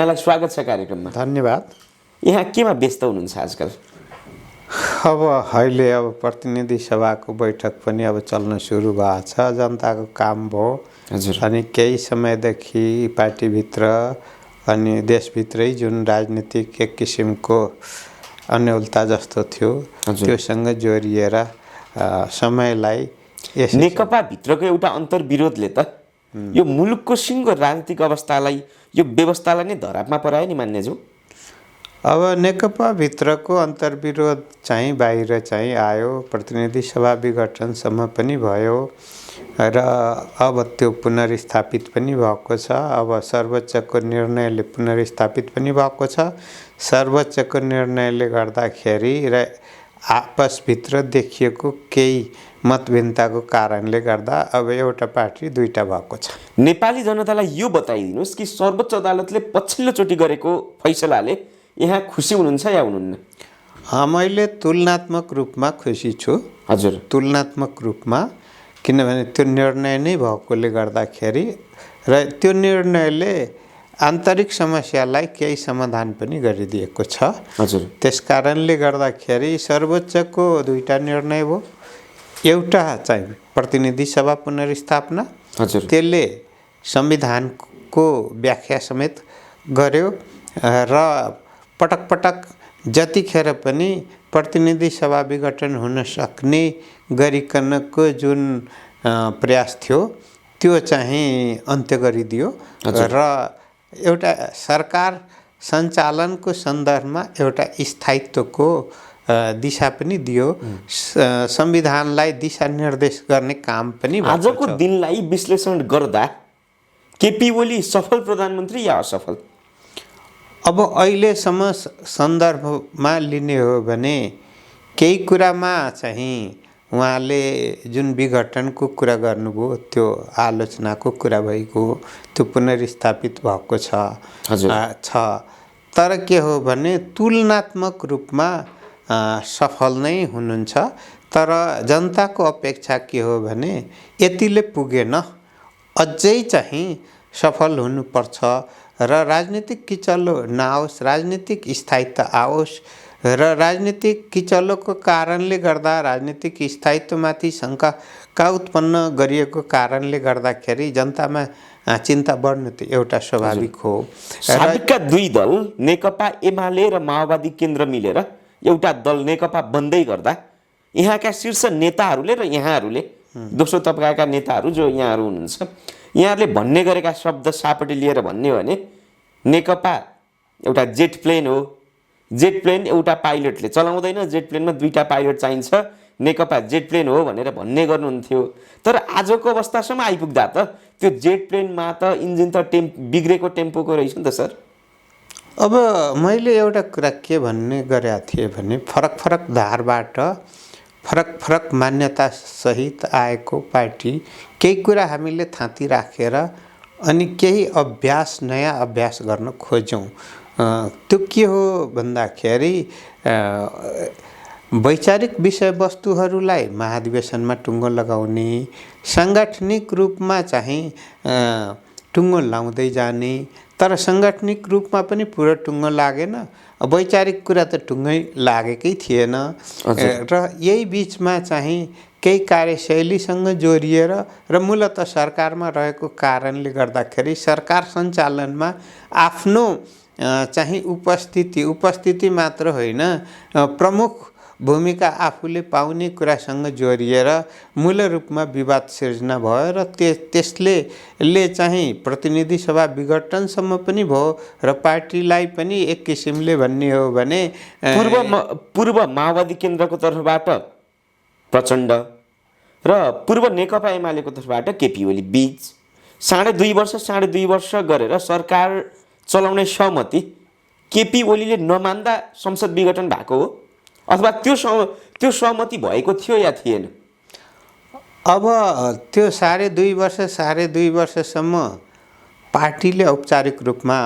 यहाँलाई स्वागत छ कार्यक्रममा। धन्यवाद। यहाँ केमा व्यस्त हुनुहुन्छ आजकल? अब अहिले अब प्रतिनिधि सभाको बैठक पनि अब चल्न सुरु भएको छ। जनताको काम भयो। हजुर। अनि केही समयदेखि पार्टीभित्र अनि देशभित्रै जुन राजनीतिक एक किसिमको अन्यलता जस्तो थियो त्योसँग जोडिएर समयलाई नेकपा भित्रको एउटा अन्तर्विरोधले त यो मुलुकको सिङ्गो राजनीतिक अवस्थालाई, यो व्यवस्थालाई नै धरापमा परायो नि मान्यज्यू। अब नेकपा भित्रको अन्तर्विरोध चाहिँ बाहिर चाहिँ आयो, प्रतिनिधि सभा विघटनसम्म पनि भयो र अब त्यो पुनर्स्थापित पनि भएको छ। अब सर्वोच्चको निर्णयले पुनर्स्थापित पनि भएको छ। सर्वोच्चको निर्णयले गर्दाखेरि र आपसभित्र देखिएको केही मतभिन्नताको कारणले गर्दा अब एउटा पार्टी दुईटा भएको छ। नेपाली जनतालाई यो बताइदिनुहोस् कि सर्वोच्च अदालतले पछिल्लोचोटि गरेको फैसलाले यहाँ खुसी हुनुहुन्छ या हुनुहुन्न? मैले तुलनात्मक रूपमा खुसी छु। हजुर। तुलनात्मक रूपमा, किनभने त्यो निर्णय नै भएकोले गर्दाखेरि र त्यो निर्णयले आन्तरिक समस्यालाई केही समाधान पनि गरिदिएको छ। हजुर। त्यसकारणले गर्दाखेरि सर्वोच्चको दुईटा निर्णय भयो। एउटा चाहिँ प्रतिनिधि सभा पुनर्स्थापना, हजुर, त्यसले संविधानको व्याख्या समेत गर्यो र पटक पटक जतिखेर पनि प्रतिनिधि सभा विघटन हुन सक्ने गरिकनको जुन प्रयास थियो त्यो चाहिँ अन्त्य गरिदियो र एउटा सरकार सञ्चालनको सन्दर्भमा एउटा स्थायित्वको दिशा पनि दियो। संविधानलाई दिशानिर्देश गर्ने काम पनि भएको छ। आजको दिनलाई विश्लेषण गर्दा केपी ओली सफल प्रधानमन्त्री या असफल? अब अहिलेसम्म सन्दर्भमा लिने हो भने केही कुरामा चाहिँ उहाँले जुन विघटनको कुरा गर्नुभयो त्यो आलोचनाको कुरा भएको, त्यो पुनर्स्थापित भएको छ। तर के हो भने तुलनात्मक रूपमा सफल नै हुनुहुन्छ। तर जनताको अपेक्षा के हो भने यतिले पुगेन, अझै चाहिँ सफल हुनुपर्छ र राजनीतिक किचलो नआओस्, राजनीतिक स्थायित्व आओस् र राजनीतिक किचलोको कारणले गर्दा राजनीतिक स्थायित्वमाथि शङ्का उत्पन्न गरिएको कारणले गर्दाखेरि जनतामा चिन्ता बढ्नु त एउटा स्वाभाविक हो। साबिकका दुई दल नेकपा एमाले र माओवादी केन्द्र मिलेर एउटा दल नेकपा बन्दै गर्दा यहाँका शीर्ष नेताहरूले र यहाँहरूले, दोस्रो तबकाका नेताहरू जो यहाँहरू हुनुहुन्छ, यहाँहरूले भन्ने गरेका शब्द सापट्टि लिएर भन्ने हो भने नेकपा एउटा जेट प्लेन हो, जेट प्लेन एउटा पाइलटले चलाउँदैन, जेट प्लेनमा दुईटा पाइलट चाहिन्छ, नेकपा जेट प्लेन हो भनेर भन्ने गर्नुहुन्थ्यो। तर आजको अवस्थासम्म आइपुग्दा त त्यो जेट प्लेनमा त इन्जिन त बिग्रेको टेम्पोको रहेछ नि त सर। अब मैले एउटा कुरा के भन्ने गरेका थिएँ भने फरक फरक धारबाट फरक फरक मान्यता सहित आएको पार्टी केही कुरा हामीले थाँती राखेर अनि केही अभ्यास, नयाँ अभ्यास गर्न खोज्यौँ। त्यो के हो भन्दाखेरि वैचारिक विषयवस्तुहरूलाई महाधिवेशनमा टुङ्गो लगाउने, साङ्गठनिक रूपमा चाहिँ टुङ्गो लाउँदै जाने, तर साङ्गठनिक रूपमा पनि पुरा टुङ्गो लागेन, वैचारिक कुरा त टुङ्गै लागेकै थिएन र यही बिचमा चाहिँ केही कार्यशैलीसँग जोडिएर र मूलत सरकारमा रहेको कारणले गर्दाखेरि सरकार सञ्चालनमा आफ्नो चाहिँ उपस्थिति मात्र होइन, प्रमुख भूमिका आफूले पाउने कुरासँग जोडिएर मूल रूपमा विवाद सिर्जना भयो र त्यसले चाहिँ प्रतिनिधि सभा विघटनसम्म पनि भयो र पार्टीलाई पनि एक किसिमले भन्ने हो भने पूर्व माओवादी केन्द्रको तर्फबाट प्रचण्ड र पूर्व नेकपा एमालेको तर्फबाट केपी ओली बीच 2.5 वर्ष गरेर सरकार चलाउने सहमति केपी ओलीले नमान्दा संसद विघटन भएको हो अथवा त्यो सहमति भएको थियो या थिएन? अब त्यो 2.5 वर्षसम्म पार्टीले औपचारिक रूपमा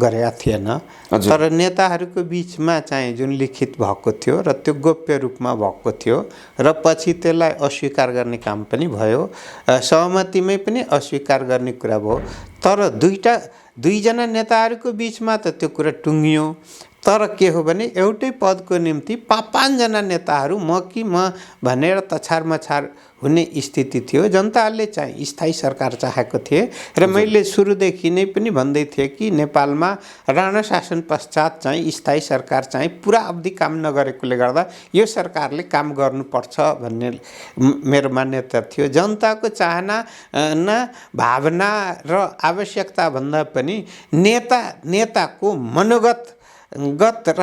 गरेका थिएन, तर नेताहरूको बिचमा चाहिँ जुन लिखित भएको थियो र त्यो गोप्य रूपमा भएको थियो र पछि त्यसलाई अस्वीकार गर्ने काम पनि भयो, सहमतिमै पनि अस्वीकार गर्ने कुरा भयो। तर दुईटा दुईजना नेताहरूको बिचमा त त्यो कुरा टुङ्गियो। तर के हो भने एउटै पदको निम्ति 5-5जना नेताहरू म कि म भनेर तछार मछार हुने स्थिति थियो। जनताले चाहिँ स्थायी सरकार चाहेको थिए र मैले सुरुदेखि नै पनि भन्दै थिएँ कि नेपालमा राणा शासन पश्चात चाहिँ स्थायी सरकार चाहिँ पुरा अवधि काम नगरेकोले गर्दा यो सरकारले काम गर्नुपर्छ भन्ने मेरो मान्यता थियो। जनताको चाहना भावना र आवश्यकता भन्दा पनि नेताको मनोगत र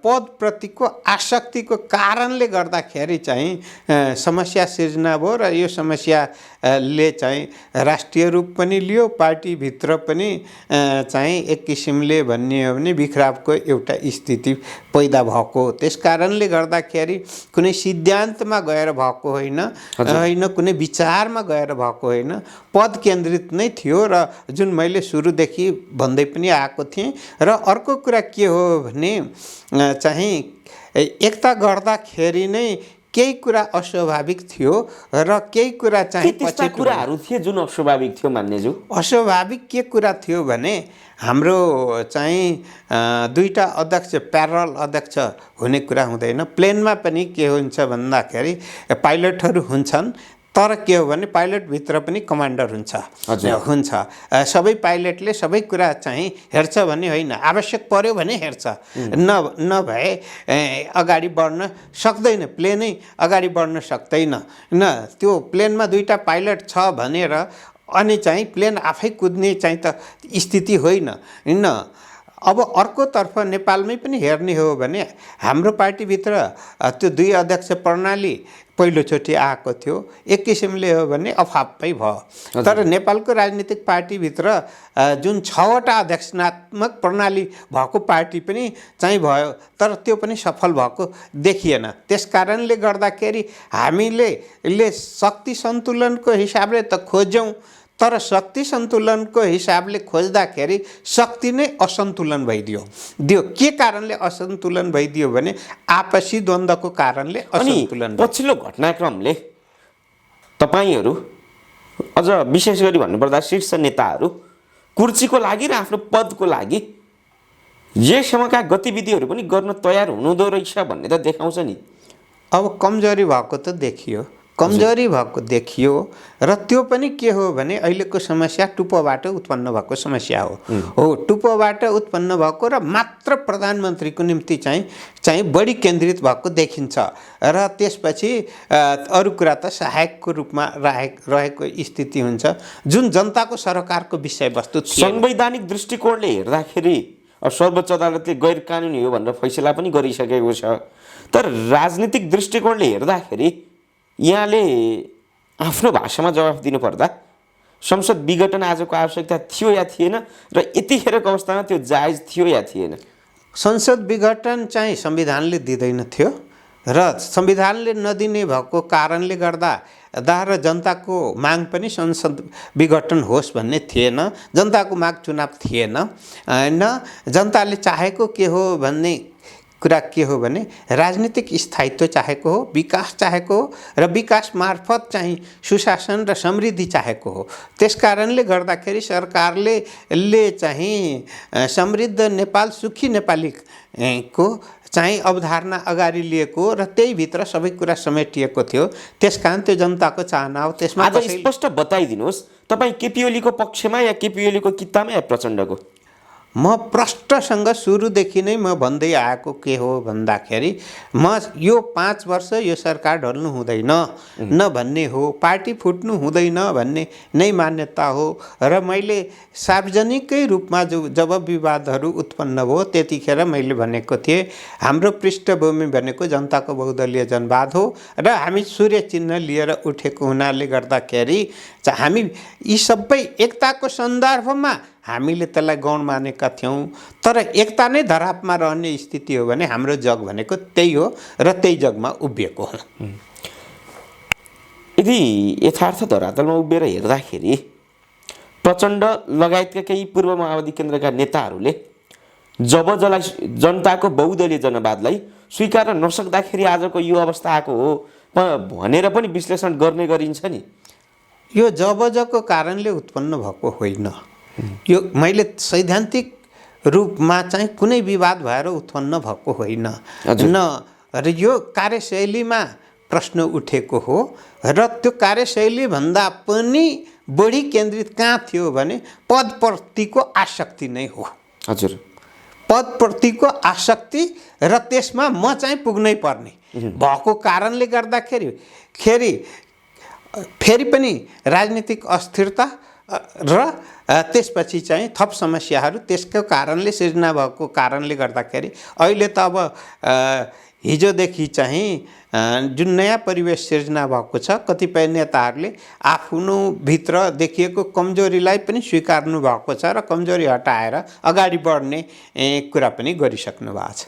पदप्रतिको आसक्तिको कारणले गर्दाखेरि चाहिँ समस्या सिर्जना भयो र यो समस्याले चाहिँ राष्ट्रिय रूप पनि लियो। पार्टीभित्र पनि चाहिँ एक किसिमले भन्ने हो भने बिखरावको एउटा स्थिति पैदा भएको। त्यस कारणले गर्दाखेरि कुनै सिद्धान्तमा गएर भएको होइन कुनै विचारमा गएर भएको होइन, पद केन्द्रित नै थियो र जुन मैले सुरुदेखि भन्दै पनि आएको थिएँ। र अर्को कुरा के हो भने चाहिँ एकता गर्दाखेरि नै केही कुरा अस्वाभाविक थियो र केही कुरा चाहिँ पछि कुराहरू थिए जुन अस्वाभाविक थियो मान्नेज्यू। अस्वाभाविक के कुरा थियो भने हाम्रो चाहिँ दुईटा अध्यक्ष प्यारल अध्यक्ष हुने कुरा हुँदैन। प्लेनमा पनि के हुन्छ भन्दाखेरि पाइलटहरू हुन्छन्, तर के हो भने पाइलटभित्र पनि कमान्डर हुन्छ। सबै पाइलटले सबै कुरा चाहिँ हेर्छ भने होइन, आवश्यक पर्यो भने हेर्छ, नभए अगाडि बढ्न सक्दैन, प्लेनै अगाडि बढ्न सक्दैन। त्यो प्लेनमा दुईटा पाइलट छ भनेर अनि चाहिँ प्लेन आफै कुद्ने चाहिँ त स्थिति होइन। अब अर्कोतर्फ नेपालमै पनि हेर्ने हो भने हाम्रो पार्टीभित्र त्यो दुई अध्यक्ष प्रणाली पहिलोचोटि आएको थियो। एक किसिमले हो भने अफापै भयो। तर नेपालको राजनीतिक पार्टीभित्र जुन 6वटा अध्यक्षात्मक प्रणाली भएको पार्टी पनि चाहिँ भयो, तर त्यो पनि सफल भएको देखिएन। त्यस कारणले गर्दाखेरि हामीले शक्ति सन्तुलनको हिसाबले त खोज्यौँ, तर शक्ति सन्तुलनको हिसाबले खोज्दाखेरि शक्ति नै असन्तुलन भइदियो। के कारणले असन्तुलन भइदियो भने आपसी द्वन्द्वको कारणले असन्तुलन। पछिल्लो घटनाक्रमले तपाईहरू अझ विशेष गरी भन्नुपर्दा शीर्ष नेताहरू कुर्सीको लागि र आफ्नो पदको लागि यहाँसम्मका गतिविधिहरू पनि गर्न तयार हुनुहुँदो रहेछ भन्ने त देखाउँछ नि। अब कमजोरी भएको त देखियो र त्यो पनि के हो भने अहिलेको समस्या टुप्पोबाट उत्पन्न भएको समस्या हो। टुप्पोबाट उत्पन्न भएको र मात्र प्रधानमन्त्रीको निम्ति चाहिँ बढी केन्द्रित भएको देखिन्छ र त्यसपछि अरू कुरा त सहायकको रूपमा रहेको स्थिति हुन्छ, जुन जनताको सरकारको विषयवस्तु थियो। संवैधानिक दृष्टिकोणले हेर्दाखेरि सर्वोच्च अदालतले गैर कानुनी हो भनेर फैसला पनि गरिसकेको छ। तर राजनीतिक दृष्टिकोणले हेर्दाखेरि यहाँले आफ्नो भाषामा जवाफ दिनुपर्दा संसद विघटन आजको आवश्यकता थियो या थिएन र यतिखेरको अवस्थामा त्यो जायज थियो या थिएन? संसद विघटन चाहिँ संविधानले दिँदैन थियो र संविधानले नदिने भएको कारणले गर्दा र जनताको माग पनि संसद विघटन होस् भन्ने थिएन। जनताको माग चुनाव थिएन। जनताले चाहेको के हो भन्ने कुरा के हो भने राजनीतिक स्थायित्व चाहेको हो, विकास चाहेको हो र विकास मार्फत चाहिँ सुशासन र समृद्धि चाहेको हो। त्यस कारणले गर्दाखेरि सरकारले चाहिँ समृद्ध नेपाल सुखी नेपाली को चाहिँ अवधारणा अगाडि लिएको र त्यही भित्र सबै कुरा समेटिएको थियो। त्यसकारण त्यो जनताको चाहना हो। त्यसमा आज स्पष्ट बताइदिनुहोस्, तपाईँ केपी ओलीको पक्षमा या केपी ओलीको कितामा या प्रचण्डको? म प्रष्टसँग सुरुदेखि नै म भन्दै आएको के हो भन्दाखेरि म यो 5 वर्ष यो सरकार ढल्नु हुँदैन न भन्ने हो, पार्टी फुट्नु हुँदैन भन्ने नै मान्यता हो। र मैले सार्वजनिकै रूपमा जब विवादहरू उत्पन्न भयो त्यतिखेर मैले भनेको थिएँ हाम्रो पृष्ठभूमि भनेको जनताको बहुदलीय जनवाद हो र हामी सूर्य चिन्ह लिएर उठेको हुनाले गर्दाखेरि हामी यी सबै एकताको सन्दर्भमा हामीले त्यसलाई गौण मानेका थियौँ। तर एकता नै धरापमा रहने स्थिति हो भने हाम्रो जग भनेको त्यही हो र त्यही जगमा उभिएको हो। यदि यथार्थ धरातलमा उभिएर हेर्दाखेरि प्रचण्ड लगायतका केही पूर्व माओवादी केन्द्रका नेताहरूले जब जनताको बहुदलीय जनवादलाई स्वीकार नसक्दाखेरि आजको यो अवस्था आएको हो भनेर पनि विश्लेषण गर्ने गरिन्छ नि। यो जबजको कारणले उत्पन्न भएको होइन। यो मैले सैद्धान्तिक रूपमा चाहिँ कुनै विवाद भएर उत्पन्न भएको होइन हजुर। न र यो कार्यशैलीमा प्रश्न उठेको हो र त्यो कार्यशैलीभन्दा पनि बढी केन्द्रित कहाँ थियो भने पदप्रतिको आसक्ति नै हो। हजुर। पदप्रतिको आसक्ति र त्यसमा म चाहिँ पुग्नै पर्ने भएको कारणले गर्दाखेरि फेरि पनि राजनीतिक अस्थिरता र त्यसपछि चाहिँ थप समस्याहरू त्यसको कारणले सिर्जना भएको कारणले गर्दाखेरि अहिले त अब हिजोदेखि चाहिँ जुन नयाँ परिवेश सिर्जना भएको छ, कतिपय नेताहरूले आफ्नो भित्र देखिएको कमजोरीलाई पनि स्वीकार्नु भएको छ र कमजोरी हटाएर अगाडि बढ्ने कुरा पनि गरिसक्नु भएको छ।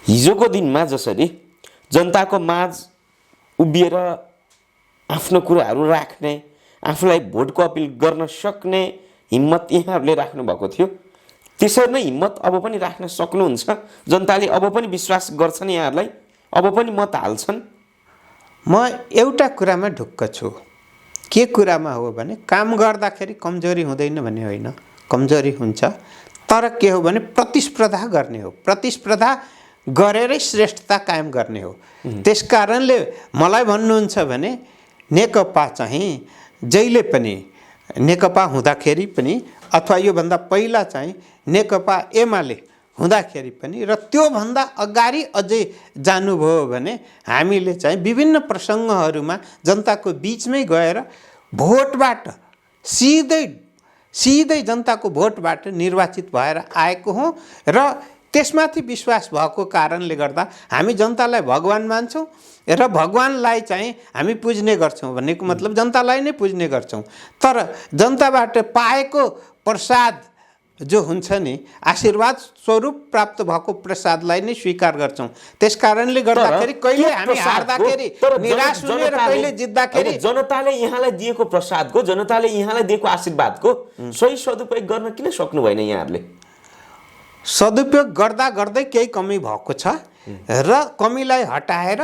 हिजोको दिनमा जसरी जनताको माझ उभिएर आफ्नो कुराहरू राख्ने, आफूलाई भोटको अपिल गर्न सक्ने हिम्मत यहाँहरूले राख्नु भएको थियो, त्यसरी नै हिम्मत अब पनि राख्न सक्नुहुन्छ? जनताले अब पनि विश्वास गर्छन् यहाँहरूलाई? अब पनि मत हाल्छन्? म एउटा कुरामा ढुक्क छु। के कुरामा हो भने काम गर्दाखेरि कमजोरी हुँदैन भन्ने होइन, कमजोरी हुन्छ, तर के हो भने प्रतिस्पर्धा गर्ने हो, प्रतिस्पर्धा गरेरै श्रेष्ठता कायम गर्ने हो। त्यसकारणले मलाई भन्नुहुन्छ भने नेकपा चाहिँ जहिले पनि नेकपा हुँदाखेरि पनि अथवा योभन्दा पहिला चाहिँ नेकपा एमाले हुँदाखेरि पनि र त्योभन्दा अगाडि अझै जानुभयो भने हामीले चाहिँ विभिन्न प्रसङ्गहरूमा जनताको बिचमै गएर भोटबाट सिधै जनताको भोटबाट निर्वाचित भएर आएको हौँ र त्यसमाथि विश्वास भएको कारणले गर्दा हामी जनतालाई भगवान मान्छौँ र भगवानलाई चाहिँ हामी पुज्ने गर्छौँ। भन्नेको मतलब जनतालाई नै पुज्ने गर्छौँ, तर जनताबाट पाएको प्रसाद जो हुन्छ नि, आशीर्वाद स्वरूप प्राप्त भएको प्रसादलाई नै स्वीकार गर्छौँ। त्यसकारणले गर्दाखेरि कहिले हामी हार्दाखेरि निराश हुने र कहिले जित्दाखेरि जनताले यहाँलाई दिएको प्रसादको, जनताले यहाँलाई दिएको आशीर्वादको सही सदुपयोग गर्न किन सक्नु भएन यहाँहरूले? सदुपयोग गर्दा गर्दै केही कमी भएको छ र कमीलाई हटाएर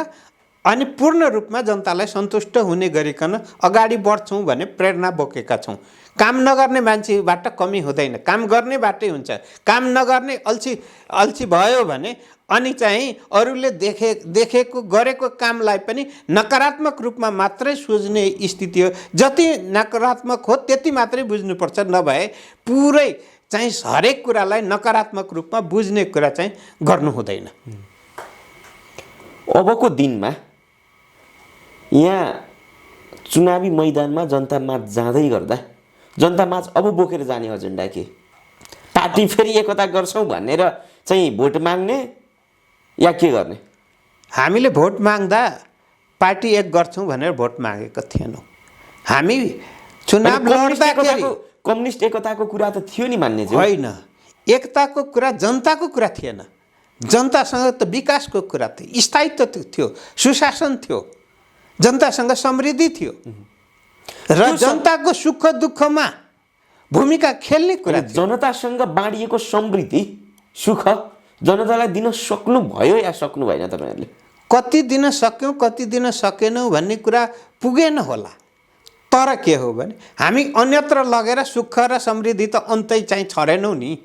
अनि पूर्ण रूपमा जनतालाई सन्तुष्ट हुने गरिकन अगाडि बढ्छौँ भने प्रेरणा बोकेका छौँ। काम नगर्ने मान्छेबाट कमी हुँदैन, काम गर्नेबाटै हुन्छ। काम नगर्ने अल्छी भयो भने अनि चाहिँ अरूले देखेको गरेको कामलाई पनि नकारात्मक रूपमा मात्रै सोच्ने स्थिति हो। जति नकारात्मक हो त्यति मात्रै बुझ्नुपर्छ, नभए पुरै चाहिँ हरेक कुरालाई नकारात्मक रूपमा बुझ्ने कुरा चाहिँ गर्नु हुँदैन। अबको दिनमा यहाँ चुनावी मैदानमा जनतामाझ जाँदै गर्दा जनतामाझ अब बोकेर जाने एजेन्डा के? पार्टी फेरि एकता गर्छौँ भनेर चाहिँ भोट माग्ने या के गर्ने? हामीले भोट माग्दा पार्टी एक गर्छौँ भनेर भोट मागेका थिएनौँ। हामी चुनाव लड्दाखेरि कम्युनिस्ट एकताको कुरा त थियो नि मान्ने चाहिँ होइन, एकताको कुरा जनताको कुरा थिएन। जनतासँग त विकासको कुरा थियो, स्थायित्व थियो, सुशासन थियो, जनतासँग समृद्धि थियो र जनताको सुख दुःखमा भूमिका खेल्ने कुरा थियो। जनतासँग बाँडिएको समृद्धि सुख जनतालाई दिन सक्नु भयो या सक्नु भएन तपाईँहरूले? कति दिन सक्यौँ कति दिन सकेनौँ भन्ने कुरा पुगेन होला, तर के हो भने हामी अन्यत्र लगेर सुख र समृद्धि त अन्तै चाहिँ छरेनौँ नि।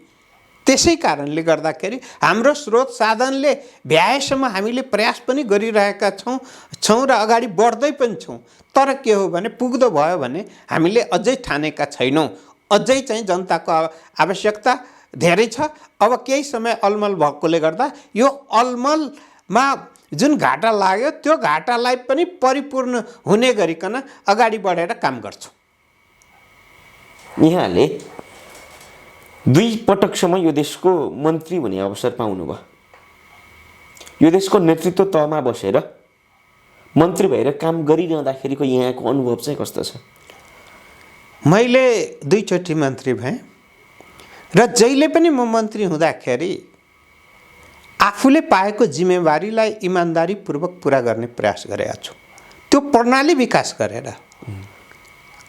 त्यसै कारणले गर्दाखेरि हाम्रो स्रोत साधनले भ्याएसम्म हामीले प्रयास पनि गरिरहेका छौँ र अगाडि बढ्दै पनि छौँ, तर के हो भने पुग्दो भयो भने हामीले अझै ठानेका छैनौँ। अझै चाहिँ जनताको आवश्यकता धेरै छ। अब केही समय अलमल भएकोले गर्दा यो अलमलमा जुन घाटा लाग्यो त्यो घाटालाई पनि परिपूर्ण हुने गरिकन अगाडि बढेर काम गर्छौँ। यहाँले 2 पटकसम्म यो देशको मन्त्री हुने अवसर पाउनुभयो। यो देशको नेतृत्व तहमा बसेर मन्त्री भएर काम गरिरहँदाखेरिको यहाँको अनुभव चाहिँ कस्तो छ? मैले 2 चोटि मन्त्री भएँ र जहिले पनि म मन्त्री हुँदाखेरि आफूले पाएको जिम्मेवारीलाई इमान्दारीपूर्वक पुरा गर्ने प्रयास गरेका छु। त्यो प्रणाली विकास गरेर,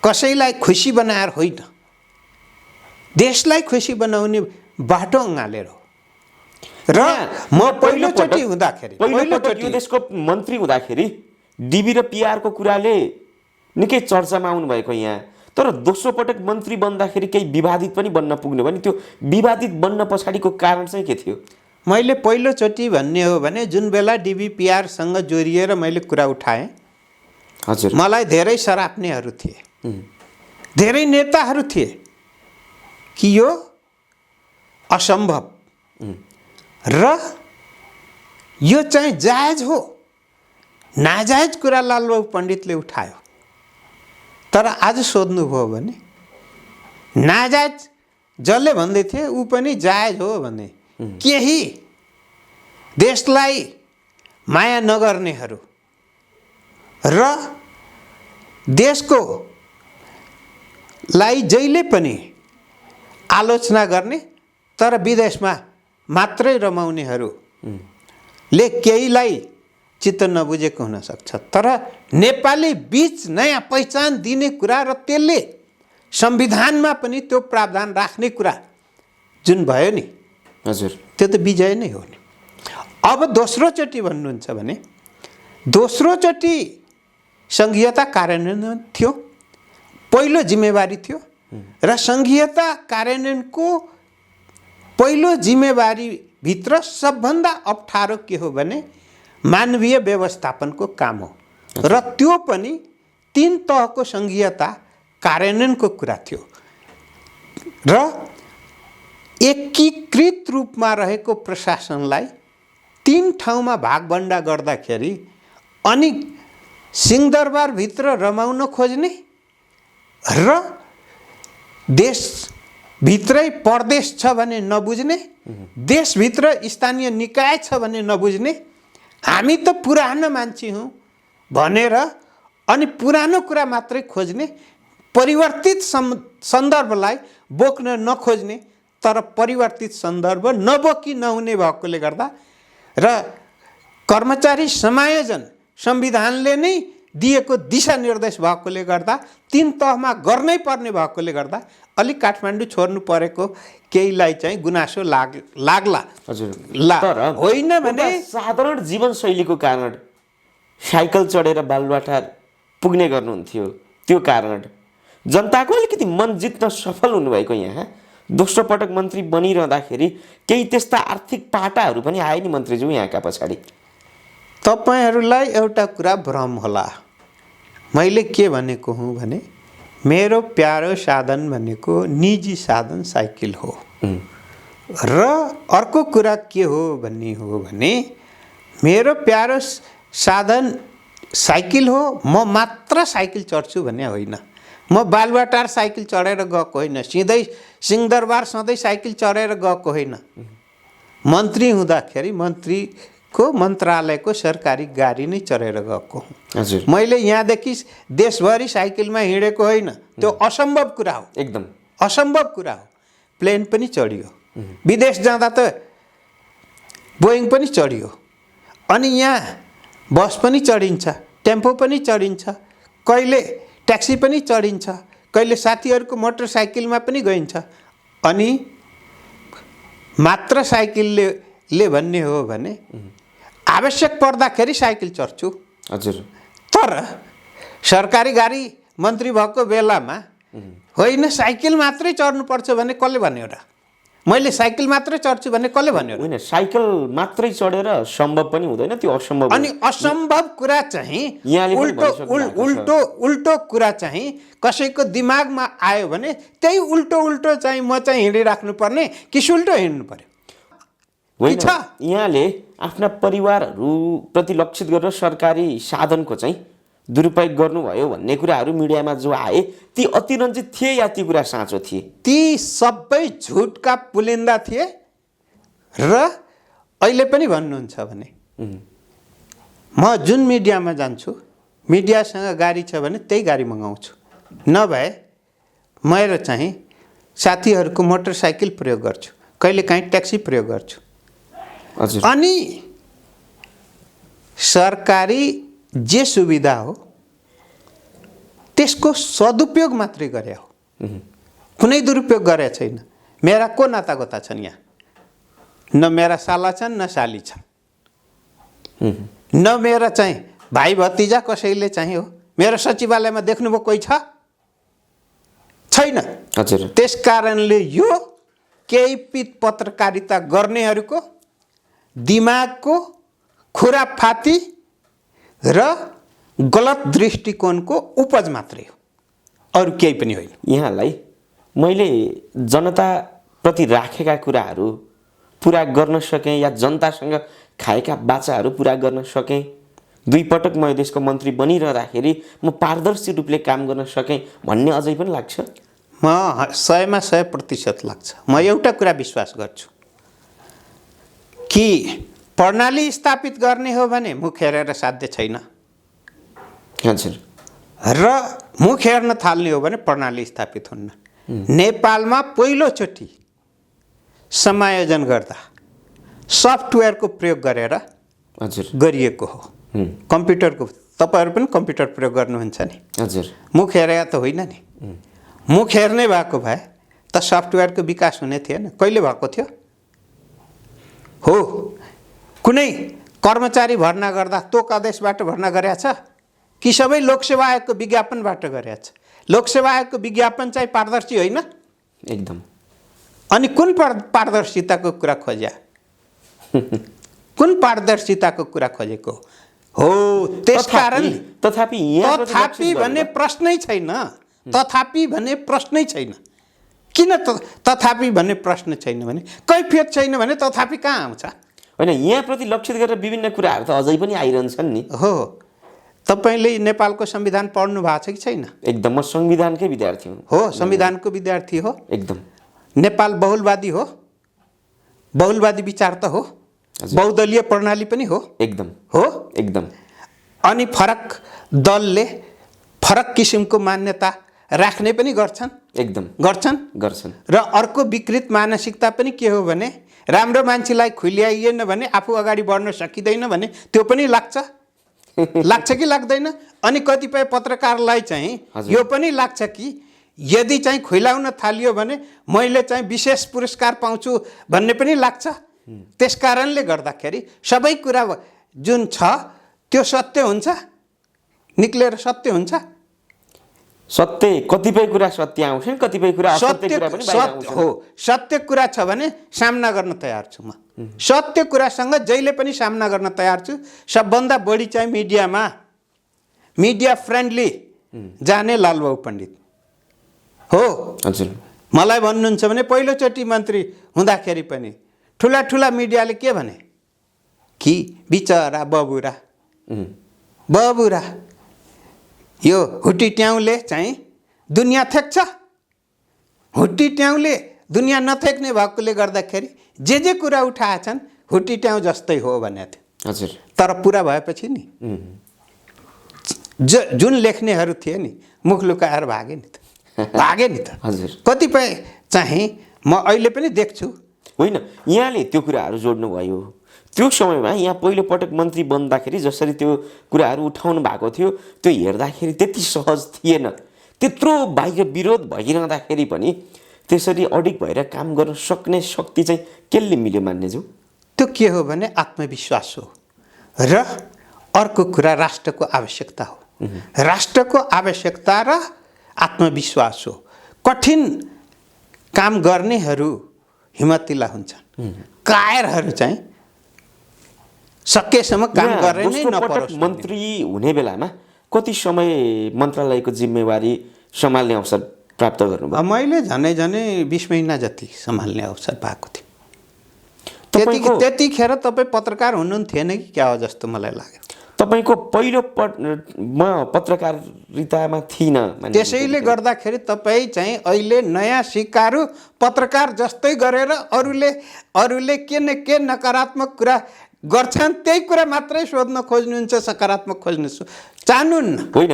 कसैलाई खुसी बनाएर होइन, देशलाई खुसी बनाउने बाटो अँगालेर हो। र म पहिलोचोटि हुँदाखेरि यो देशको मन्त्री हुँदाखेरि डिबी र पिआरको कुराले निकै चर्चामा आउनुभएको यहाँ तर दोस्रो पटक मन्त्री बन्दाखेरि केही विवादित पनि बन्न पुग्नु भने त्यो विवादित बन्न पछाडिको कारण चाहिँ के थियो? मैले पहिलोचोटि भन्ने हो भने जुन बेला डिबिपिआरसँग जोडिएर मैले कुरा उठाएँ, हजुर, मलाई धेरै सराप्नेहरू थिए, धेरै नेताहरू थिए कि यो असम्भव र यो चाहिँ जायज हो, नाजायज कुरा लालबाबु पण्डितले उठायो। तर आज सोध्नुभयो भने नाजायज जसले भन्दै थिए ऊ पनि जायज हो भने केही देशलाई माया नगर्नेहरू र देशको लाई जहिले पनि आलोचना गर्ने तर विदेशमा मात्रै रमाउनेहरूले केहीलाई चित्त नबुझेको हुनसक्छ। तर नेपाली बीच नयाँ पहिचान दिने कुरा र त्यसले संविधानमा पनि त्यो प्रावधान राख्ने कुरा जुन भयो नि, हजुर, त्यो त विजय नै हो नि। अब दोस्रोचोटि भन्नुहुन्छ भने दोस्रोचोटि सङ्घीयता कार्यान्वयन थियो, पहिलो जिम्मेवारी थियो र सङ्घीयता कार्यान्वयनको पहिलो जिम्मेवारीभित्र सबभन्दा अप्ठ्यारो के हो भने मानवीय व्यवस्थापनको काम हो र त्यो पनि 3 तहको सङ्घीयता कार्यान्वयनको कुरा थियो र एकीकृत रूपमा रहेको प्रशासनलाई 3 ठाउँमा भागभण्डा गर्दाखेरि अनि सिंहदरबारभित्र रमाउन खोज्ने र देशभित्रै प्रदेश छ भने नबुझ्ने, देशभित्र स्थानीय निकाय छ भने नबुझ्ने, हामी त पुरानो मान्छे हौँ भनेर अनि पुरानो कुरा मात्रै खोज्ने, परिवर्तित सन्दर्भलाई बोक्न नखोज्ने तर परिवर्तित सन्दर्भ नबोकी नहुने भएकोले गर्दा र कर्मचारी समायोजन संविधानले नै दिएको दिशानिर्देश भएकोले गर्दा 3 तहमा गर्नै पर्ने भएकोले गर्दा अलिक काठमाडौँ छोड्नु परेको केहीलाई चाहिँ गुनासो लाग्ला। हजुर, तर होइन भने साधारण जीवनशैलीको कारण साइकल चढेर बालुवाटार पुग्ने गर्नुहुन्थ्यो, त्यो कारण जनताको अलिकति मन जित्न सफल हुनुभएको यहाँ दोस्रो पटक मन्त्री बनिरहँदाखेरि केही त्यस्ता आर्थिक पाटाहरू पनि आए नि मन्त्रीज्यू यहाँका पछाडि। तपाईहरूलाई एउटा कुरा भ्रम होला, मैले के भनेको हुँ भने मेरो प्यारो साधन भनेको निजी साधन साइकल हो र अर्को कुरा के हो भन्ने हो भने मेरो प्यारो साधन साइकल हो, म मात्र साइकल चढ्छु भन्ने होइन। म बालुवाटार साइकल चढेर गएको होइन, सिधै सिंहदरबार सधैँ साइकल चढेर गएको होइन। मन्त्री हुँदाखेरि मन्त्रीको मन्त्रालयको सरकारी गाडी नै चढेर गएको हुँ। हजुर, मैले यहाँदेखि देशभरि साइकलमा हिँडेको होइन, त्यो असम्भव कुरा हो, एकदम असम्भव कुरा हो। प्लेन पनि चढियो, विदेश जाँदा त बोइङ पनि चढियो, अनि यहाँ बस पनि चढिन्छ, टेम्पो पनि चढिन्छ, कहिले ट्याक्सी पनि चढिन्छ, कहिले साथीहरूको मोटरसाइकलमा पनि गइन्छ। अनि मात्र साइकलले भन्ने हो भने आवश्यक पर्दाखेरि साइकल चढ्छु। हजुर, तर सरकारी गाडी मन्त्री भएको बेलामा होइन साइकल मात्रै चढ्नुपर्छ भने कसले भन्यो र? मैले साइकल मात्रै चढ्छु भने कसले भन्यो र? होइन, साइकल मात्रै चढेर सम्भव पनि हुँदैन, त्यो असम्भव। अनि असम्भव कुरा चाहिँ उल्टो कुरा चाहिँ कसैको दिमागमा आयो भने त्यही उल्टो चाहिँ म चाहिँ हिँडिराख्नु पर्ने कि सुल्टो हिँड्नु पर्यो? होइन, यहाँले आफ्ना परिवारहरूप्रति लक्षित गरेर सरकारी साधनको चाहिँ दुरुपयोग गर्नुभयो भन्ने कुराहरू मिडियामा जो आए ती अतिरञ्जित थिए या ती कुरा साँचो थिए? ती सबै झुटका पुलिन्दा थिए र अहिले पनि भन्नुहुन्छ भने म जुन मिडियामा जान्छु, मिडियासँग गाडी छ भने त्यही गाडी मगाउँछु, नभए मेरो चाहिँ साथीहरूको मोटरसाइकल प्रयोग गर्छु, कहिलेकाहीँ ट्याक्सी प्रयोग गर्छु। हजुर, अनि सरकारी जे सुविधा हो त्यसको सदुपयोग मात्रै गरे हो, कुनै दुरुपयोग गरेको छैन। मेरा को नातागोता छन् यहाँ? न मेरा साला छन् न साली छन्, न मेरा चाहिँ भाइ भतिजा कसैले चाहिँ हो। मेरो सचिवालयमा देख्नुभयो कोही छ? छैन। हजुर त्यस कारणले यो केही पत्रकारिता गर्नेहरूको दिमागको खुराफाती र गलत दृष्टिकोणको उपज मात्रै हो, अरू केही पनि होइन। यहाँलाई मैले जनताप्रति राखेका कुराहरू पुरा गर्न सकेँ या जनतासँग खाएका बाचाहरू पुरा गर्न सकेँ, 2 पटक म देशको मन्त्री बनिरहँदाखेरि म पारदर्शी रूपले काम गर्न सकेँ भन्ने अझै पनि लाग्छ? म 100मा 100% लाग्छ। म एउटा कुरा विश्वास गर्छु कि प्रणाली स्थापित गर्ने हो भने मुख हेरेर साध्य छैन, हजुर, र मुख हेर्न थाल्ने हो भने प्रणाली स्थापित हुन्न। नेपालमा पहिलोचोटि समायोजन गर्दा सफ्टवेयरको प्रयोग गरेर हजुर गरिएको हो। कम्प्युटरको, तपाईँहरू पनि कम्प्युटर प्रयोग गर्नुहुन्छ नि? हजुर। मुख हेरेर त होइन नि। मुख हेर्ने भएको भए त सफ्टवेयरको विकास हुने थिएन। कहिले भएको थियो? हो, कुनै कर्मचारी भर्ना गर्दा तोक आदेशबाट भर्ना गरेका छ कि सबै लोकसेवा आयोगको विज्ञापनबाट गरेका छ? लोकसेवा आयोगको विज्ञापन चाहिँ पारदर्शी होइन? एकदम। अनि कुन पारदर्शिताको कुरा खोज्या? कुन पारदर्शिताको कुरा खोजेको हो? त्यसकारण तथापि भन्ने प्रश्नै छैन। तथापि भन्ने प्रश्नै छैन। किन तथापि भन्ने प्रश्न छैन भने? कैफियत छैन भने तथापि कहाँ आउँछ? होइन, यहाँप्रति लक्षित गरेर विभिन्न कुराहरू त अझै पनि आइरहन्छन् नि। हो, तपाईँले नेपालको संविधान पढ्नु भएको छ कि छैन? एकदम, म संविधानकै विद्यार्थी हुँ। हो, संविधानको विद्यार्थी हो। एकदम। नेपाल बहुलवादी हो, बहुलवादी विचार त हो, बहुदलीय प्रणाली पनि हो। एकदम हो, एकदम। अनि फरक दलले फरक किसिमको मान्यता राख्ने पनि गर्छन्। एकदम गर्छन्। र अर्को विकृत मानसिकता पनि के हो भने राम्रो मान्छेलाई खुल्याइएन भने आफू अगाडि बढ्न सकिँदैन भने त्यो पनि लाग्छ। लाग्छ कि लाग्दैन? अनि कतिपय पत्रकारलाई चाहिँ यो पनि लाग्छ कि यदि चाहिँ खुलाउन थालियो भने मैले चाहिँ विशेष पुरस्कार पाउँछु भन्ने पनि लाग्छ। त्यस कारणले गर्दाखेरि सबै कुरा जुन छ त्यो सत्य हुन्छ, निक्लेर सत्य हुन्छ। सत्य, कतिपय कुरा सत्य आउँछन्, कतिपय कुरा असत्य कुरा पनि बाहिर आउँछन्। हो, सत्य कुरा छ भने सामना गर्न तयार छु म। सत्य कुरासँग जहिले पनि सामना गर्न तयार छु। सबभन्दा बढी चाहिँ मिडिया फ्रेन्डली जाने लालबाबु पण्डित हो। हजुर, मलाई भन्नुहुन्छ भने पहिलोचोटि मन्त्री हुँदाखेरि पनि ठुला ठुला मिडियाले के भने कि बिचरा बबुरा यो हुट्टीट्याउले चाहिँ दुनियाँ थेक्छ, हुट्टीट्याउले दुनियाँ नथेक्ने भएकोले गर्दाखेरि जे कुरा उठाएछन् हुट्टीट्याउ जस्तै हो भनेको थियो। हजुर, तर पुरा भएपछि नि जुन लेख्नेहरू थिए नि मुख लुकाएर भागे नि त। हजुर, कतिपय चाहिँ म अहिले पनि देख्छु। होइन, यहाँले त्यो कुराहरू जोड्नुभयो। त्यो समयमा यहाँ पहिलो पटक मन्त्री बन्दाखेरि जसरी त्यो कुराहरू उठाउनु भएको थियो त्यो हेर्दाखेरि त्यति सहज थिएन। त्यत्रो बाहिर विरोध भइरहँदाखेरि पनि त्यसरी अडिग भएर काम गर्न सक्ने शक्ति चाहिँ केले मिल्यो मान्नेज्यू? त्यो के हो भने आत्मविश्वास हो र अर्को कुरा राष्ट्रको आवश्यकता हो। राष्ट्रको आवश्यकता र आत्मविश्वास हो। कठिन काम गर्नेहरू हिम्मतिला हुन्छन्, कायरहरू चाहिँ सकेसम्म काम गर्ने नै नपरोस्। मन्त्री हुने बेलामा कति समय मन्त्रालयको जिम्मेवारी सम्हाल्ने अवसर प्राप्त गर्नुभयो? मैले झनै 20 महिना जति सम्हाल्ने अवसर पाएको थियो। त्यतिखेर तपाईँ पत्रकार हुनुहुन्थेन कि क्या हो जस्तो मलाई लाग्यो। तपाईँको पहिलो म पत्रकारितामा थिइनँ, त्यसैले गर्दाखेरि तपाईँ चाहिँ अहिले नयाँ सिकारु पत्रकार जस्तै गरेर अरूले के न के नकारात्मक कुरा गर्छन् त्यही कुरा मात्रै सोध्न खोज्नुहुन्छ, सकारात्मक खोज्नु चाहनुहुन्न। होइन,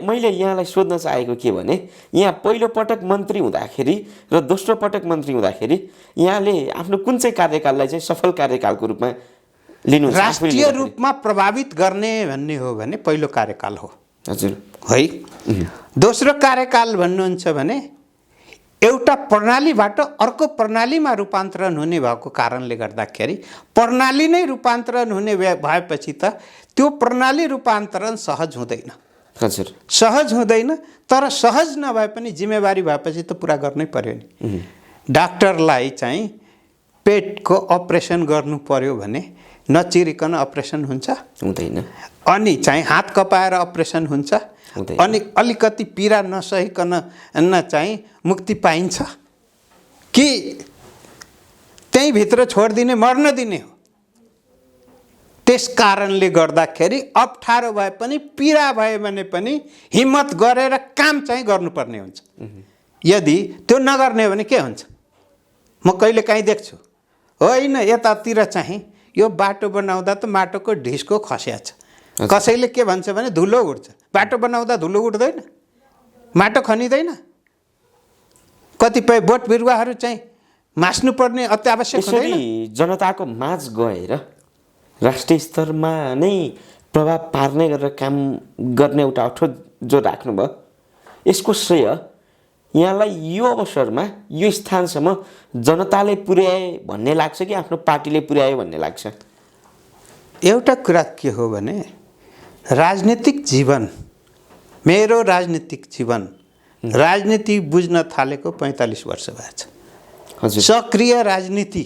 मैले यहाँलाई सोध्न चाहेको के भने यहाँ पहिलो पटक मन्त्री हुँदाखेरि र दोस्रो पटक मन्त्री हुँदाखेरि यहाँले आफ्नो कुन चाहिँ कार्यकाललाई चाहिँ सफल कार्यकालको रूपमा लिनुहुन्छ? राष्ट्रिय रूपमा प्रभावित गर्ने भन्ने हो भने पहिलो कार्यकाल हो। हजुर, है। दोस्रो कार्यकाल भन्नुहुन्छ भने एउटा प्रणालीबाट अर्को प्रणालीमा रूपान्तरण हुने भएको कारणले गर्दाखेरि प्रणाली नै रूपान्तरण हुने भएपछि त त्यो प्रणाली रूपान्तरण सहज हुँदैन। हजुर सहज हुँदैन। तर सहज नभए पनि जिम्मेवारी भएपछि त पुरा गर्नै पर्यो नि। डाक्टरलाई चाहिँ पेटको अपरेसन गर्नु पर्यो भने नचिरिकन अपरेसन हुन्छ? हुँदैन। अनि चाहिँ हात कपाएर अपरेसन हुन्छ? हुँदैन। अनि अलिकति पीडा नसहिकन चाहिँ मुक्ति पाइन्छ कि त्यही भित्र छोडिदिने, मर्न दिने हो? त्यस कारणले गर्दाखेरि अप्ठ्यारो भए पनि, पीडा भयो भने पनि हिम्मत गरेर काम चाहिँ गर्नुपर्ने हुन्छ। यदि त्यो नगर्ने हो भने के हुन्छ? म कहिलेकाहीँ देख्छु, होइन यतातिर चाहिँ यो बाटो बनाउँदा त माटोको ढिस्को खस्या छ। कसैले के भन्छ भने धुलो उड्छ। बाटो बनाउँदा धुलो उड्दैन, माटो खनिँदैन। कतिपय बोट बिरुवाहरू चाहिँ मास्नुपर्ने अत्यावश्यक हुँदैन? यसरी जनताको माझ गएर राष्ट्रिय स्तरमा नै प्रभाव पार्ने गरेर काम गर्ने एउटा अठो जो राख्नुभयो, यसको श्रेय यहाँलाई यो अवसरमा यो स्थानसम्म जनताले पुर्याए भन्ने लाग्छ कि आफ्नो पार्टीले पुर्यायो भन्ने लाग्छ? एउटा कुरा के हो भने राजनीतिक जीवन, मेरो राजनीतिक जीवन, राजनीति बुझ्न थालेको 45 वर्ष भएको छ। हजुर। सक्रिय राजनीति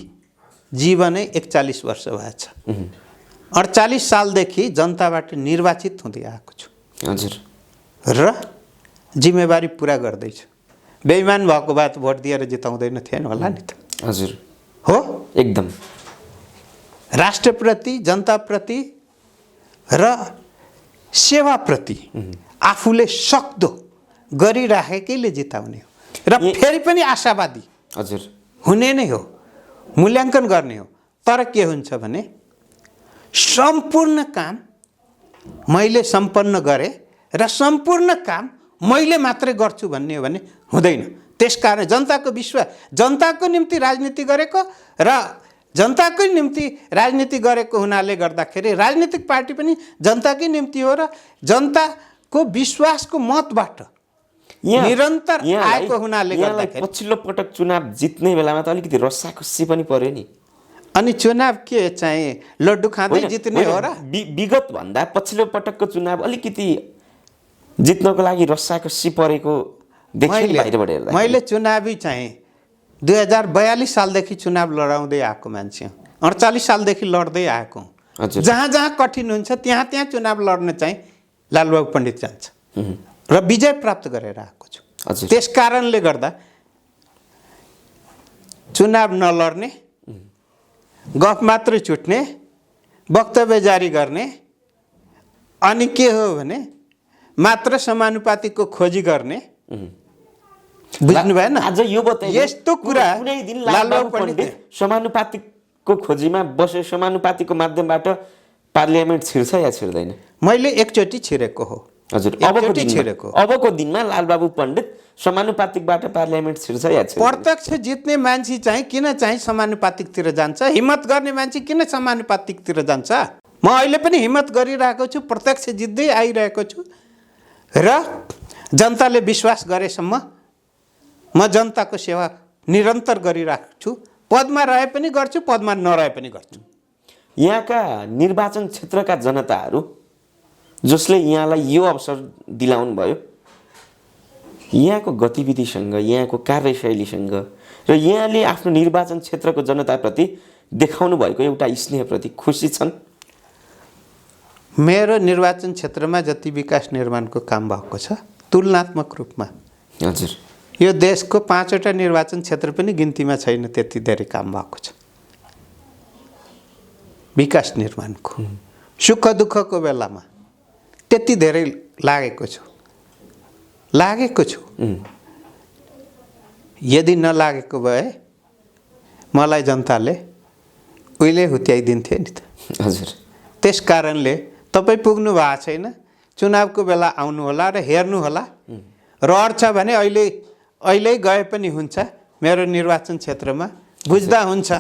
जीवनै 41 वर्ष भएको छ। 48 सालदेखि जनताबाट निर्वाचित हुँदै आएको छु। हजुर। र जिम्मेवारी पुरा गर्दैछु। बेइमान भएको भए त भोट दिएर जिताउँदैन थिएन होला नि त? हजुर हो, एकदम। राष्ट्रप्रति, जनताप्रति र सेवाप्रति आफूले सक्दो गरिराखेकैले जिताउने हो। र फेरि पनि आशावादी हजुर हुने नै हो, मूल्याङ्कन गर्ने हो। तर के हुन्छ भने सम्पूर्ण काम मैले सम्पन्न गरेँ र सम्पूर्ण काम मैले मात्रै गर्छु भन्ने हो भने हुँदैन। त्यसकारण जनताको विश्वास, जनताको निम्ति राजनीति गरेको र जनताकै निम्ति राजनीति गरेको हुनाले गर्दाखेरि राजनीतिक पार्टी पनि जनताकै निम्ति हो र जनताको विश्वासको मतबाट निरन्तर आएको हुनाले गर्दाखेरि पछिल्लो पटक चुनाव जित्ने बेलामा त अलिकति रस्साकस्सी पनि पर्यो नि। अनि चुनाव के चाहिँ लड्डु खाँदै जित्ने हो र? विगत भन्दा पछिल्लो पटकको चुनाव अलिकति जित्नको लागि रस्साकस्सी परेको देखियो बाहिरबाट हेर्दा। मैले चुनावी चाहिँ 2042 सालदेखि चुनाव लडाउँदै आएको मान्छे हो। 48 सालदेखि लड्दै आएको हुँ। जहाँ जहाँ कठिन हुन्छ त्यहाँ त्यहाँ चुनाव लड्न चाहिँ लालबाबु पण्डित जान्छ र विजय प्राप्त गरेर आएको छु। त्यस कारणले गर्दा चुनाव नलड्ने, गफ मात्रै छुट्ने, वक्तव्य जारी गर्ने, अनि के हो भने मात्र समानुपातिकको खोजी गर्ने। बुझ्नु भएन? आज यो बताए यस्तो कुरा कुनै दिन लालबाबु पण्डित समानुपातिकको खोजीमा बसे, समानुपातिकको माध्यमबाट पार्लियामेन्ट छिर्छ या छिर्दैन? मैले एकचोटि छिरेको हो। हजुर। अबको दिनमा लालबाबु पण्डित समानुपातिकबाट पार्लियामेन्ट छिर्छ या छिर्दैन? प्रत्यक्ष जित्ने मान्छे चाहिँ किन चाहिँ समानुपातिकतिर जान्छ? हिम्मत गर्ने मान्छे किन समानुपातिकतिर जान्छ? म अहिले पनि हिम्मत गरिरहेको छु, प्रत्यक्ष जित्दै आइरहेको छु र जनताले विश्वास गरेसम्म म जनताको सेवा निरन्तर गरिरहेको छु। पदमा रहे पनि गर्छु, पदमा नरहे पनि गर्छु। यहाँका निर्वाचन क्षेत्रका जनताहरू जसले यहाँलाई यो अवसर दिलाउनु भयो, यहाँको गतिविधिसँग, यहाँको कार्यशैलीसँग र यहाँले आफ्नो निर्वाचन क्षेत्रको जनताप्रति देखाउनु भएको एउटा स्नेहप्रति खुसी छन्? मेरो निर्वाचन क्षेत्रमा जति विकास निर्माणको काम भएको छ तुलनात्मक रूपमा, हजुर, यो देशको 5वटा निर्वाचन क्षेत्र पनि गिन्तीमा छैन त्यति धेरै काम भएको छ विकास निर्माणको। सुख दुःखको बेलामा त्यति धेरै लागेको छु। यदि नलागेको भए मलाई जनताले उहिले हुत्याइदिन्थे नि त। हजुर। त्यस कारणले तपाईँ पुग्नु भएको छैन, चुनावको बेला आउनु होला र हेर्नु होला। रहर छ भने अहिले गए पनि हुन्छ मेरो निर्वाचन क्षेत्रमा, बुझ्दा हुन्छ।